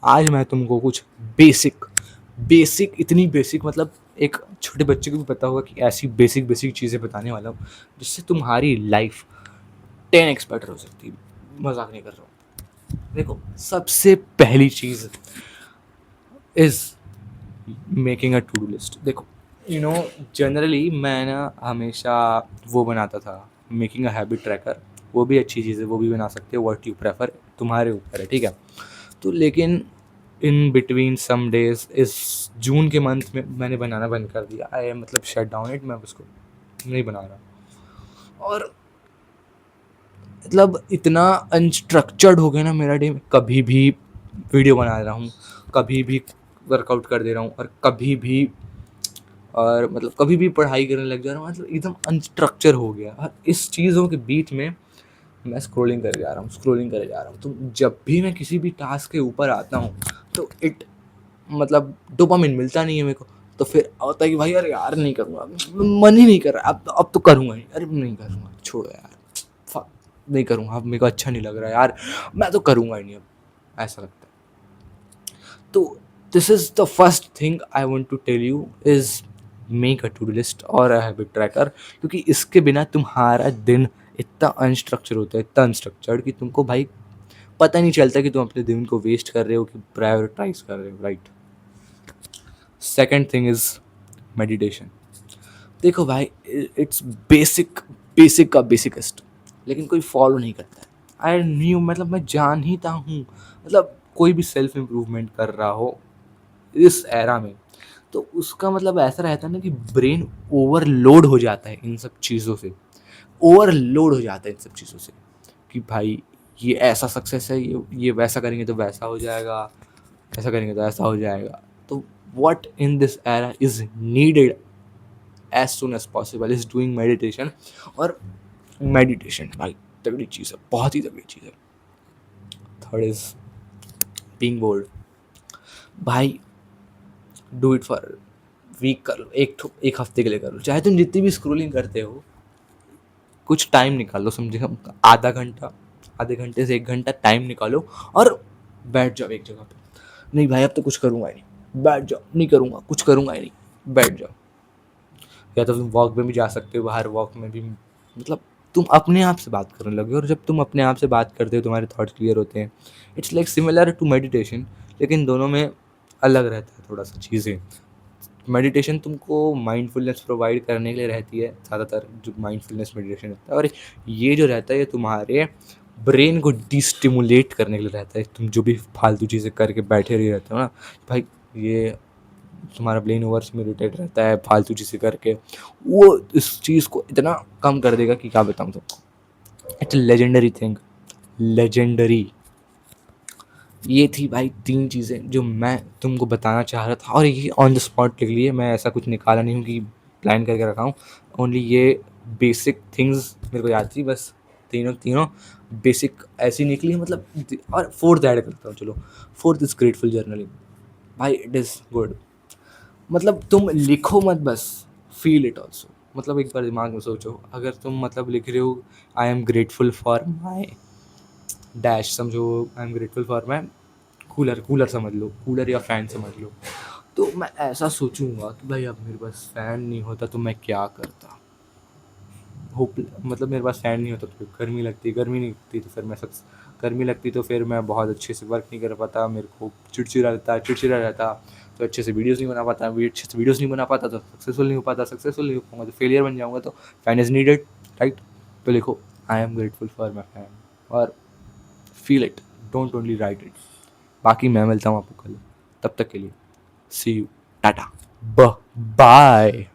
आज मैं तुमको कुछ बेसिक बेसिक इतनी बेसिक मतलब एक छोटे बच्चे को भी पता होगा कि ऐसी बेसिक बेसिक चीज़ें बताने वाला हूँ जिससे तुम्हारी लाइफ 10x बेटर हो सकती है। मजाक नहीं कर रहा हूँ। देखो, सबसे पहली चीज़ is making a to do list. देखो, जनरली मैं ना हमेशा वो बनाता था, मेकिंग अ हैबिट ट्रैकर। वो भी अच्छी चीज़ है, वो भी बना सकते हो, व्हाट यू प्रेफर, तुम्हारे ऊपर है, ठीक है। तो लेकिन इन बिटवीन सम डेज इस जून के मंथ में मैंने बनाना बंद कर दिया। आई मतलब शट डाउन इट, मैं उसको नहीं बना रहा। और मतलब इतना अनस्ट्रक्चर्ड हो गया ना मेरा डे, कभी भी वीडियो बना रहा हूँ, कभी भी वर्कआउट कर दे रहा हूँ, और कभी भी और मतलब कभी भी पढ़ाई करने लग जा रहा हूँ। मतलब एकदम अनस्ट्रक्चर हो गया। और इस चीज़ों के बीच में मैं स्क्रॉलिंग करे जा रहा हूँ, स्क्रॉलिंग करे जा रहा हूँ। तो जब भी मैं किसी भी टास्क के ऊपर आता हूँ तो इट मतलब डोपामिन मिलता नहीं है मेरे को। तो फिर होता है कि भाई यार यार नहीं करूँगा, मन ही नहीं कर रहा, अब तो करूँगा नहीं, अरे नहीं करूँगा, छोड़ो यार, नहीं करूँगा, अब मेरे को अच्छा नहीं लग रहा यार, मैं तो करूँगा ही नहीं अब, ऐसा लगता है। तो this is the first thing I want to tell you is make a to do list और अ हैबिट ट्रैकर। क्योंकि इसके बिना तुम्हारा दिन इतना अनस्ट्रक्चर होता है, इतना अनस्ट्रक्चर्ड, कि तुमको भाई पता नहीं चलता कि तुम अपने दिन को वेस्ट कर रहे हो कि प्रायोरिटाइज कर रहे हो, right. Second thing is meditation. देखो भाई, इट्स बेसिक, बेसिक का बेसिकेस्ट, लेकिन कोई फॉलो नहीं करता है। आई न्यू मतलब मैं जानता हूँ, मतलब कोई भी सेल्फ इम्प्रूवमेंट कर रहा हो इस एरा में, तो उसका मतलब ऐसा रहता है ना कि ब्रेन ओवरलोड हो जाता है इन सब चीज़ों से, ओवरलोड हो जाता है इन सब चीज़ों से, कि भाई ये ऐसा सक्सेस है, ये वैसा करेंगे तो वैसा हो जाएगा, ऐसा करेंगे तो ऐसा हो जाएगा। तो what in this era is needed as soon as possible is doing meditation. और मेडिटेशन भाई तगड़ी चीज़ है, बहुत ही तगड़ी चीज़ है। Third is being bold. भाई डू इट फॉर वीक कर लो, एक हफ्ते के लिए कर लो, चाहे तुम जितनी भी स्क्रोलिंग करते हो, कुछ टाइम निकालो, समझे हम, आधा घंटा, आधे घंटे से 1 घंटा टाइम निकालो और बैठ जाओ एक जगह पे। नहीं भाई अब तो कुछ करूँगा ही नहीं, बैठ जाओ, नहीं करूँगा, कुछ करूँगा ही नहीं, बैठ जाओ। या तो तुम वॉक में भी जा सकते हो, बाहर वॉक में भी मतलब तुम अपने आप से बात करने लगे, और जब तुम अपने आप से बात करते हो तुम्हारे थॉट्स क्लियर होते हैं। It's like similar to meditation, लेकिन दोनों में अलग रहता है थोड़ा सा चीज़ें। मेडिटेशन तुमको माइंडफुलनेस प्रोवाइड करने के लिए रहती है ज़्यादातर, जो माइंडफुलनेस मेडिटेशन रहता है। और ये जो रहता है ये तुम्हारे ब्रेन को डिस्टिमुलेट करने के लिए रहता है। तुम जो भी फालतू चीज़ें करके बैठे रह रहते हो ना भाई, ये तुम्हारा ब्रेन ओवर स्टिमुलेटेड रहता है फालतू चीज़ें करके, वो इस चीज़ को इतना कम कर देगा कि क्या बताऊँ तुमको। It's legendary thing, legendary. ये थी भाई 3 चीज़ें जो मैं तुमको बताना चाह रहा था, और ये ऑन द स्पॉट लिख लिए, मैं ऐसा कुछ निकाला नहीं हूँ कि प्लान करके रखा हूँ। ओनली ये बेसिक थिंग्स मेरे को याद थी बस, तीनों तीनों बेसिक ऐसी निकली मतलब। और फोर्थ ऐड करता हूँ, चलो। Fourth is grateful journaling. भाई इट इज़ गुड, मतलब तुम लिखो मत बस, फील इट ऑल्सो। मतलब एक बार दिमाग में सोचो, अगर तुम मतलब लिख रहे हो I am grateful for my dash, समझो I am grateful for my cooler, cooler समझ लो, कूलर या फ़ैन समझ लो। तो मैं ऐसा सोचूंगा कि भाई अब मेरे पास फ़ैन नहीं होता तो मैं क्या करता। होप मतलब मेरे पास फ़ैन नहीं होता तो गर्मी लगती, गर्मी नहीं लगती तो फिर मैं गर्मी लगती तो फिर मैं बहुत अच्छे से वर्क नहीं कर पाता, मेरे को चिड़चिड़ा रहता, तो अच्छे से वीडियोज़ नहीं बना पाता, अच्छे से वीडियोज़ नहीं बना पाता तो सक्सेसफुल नहीं हो पाता, सक्सेसफुल नहीं हो पाऊंगा तो फेलियर बन जाऊँगा। तो फ़ैन इज़ नीडेड, राइट। तो लिखो I am grateful for my fan, और feel it, don't only write it. बाकी मैं मिलता हूँ आपको कल, तब तक के लिए सी यू, टाटा, बाय।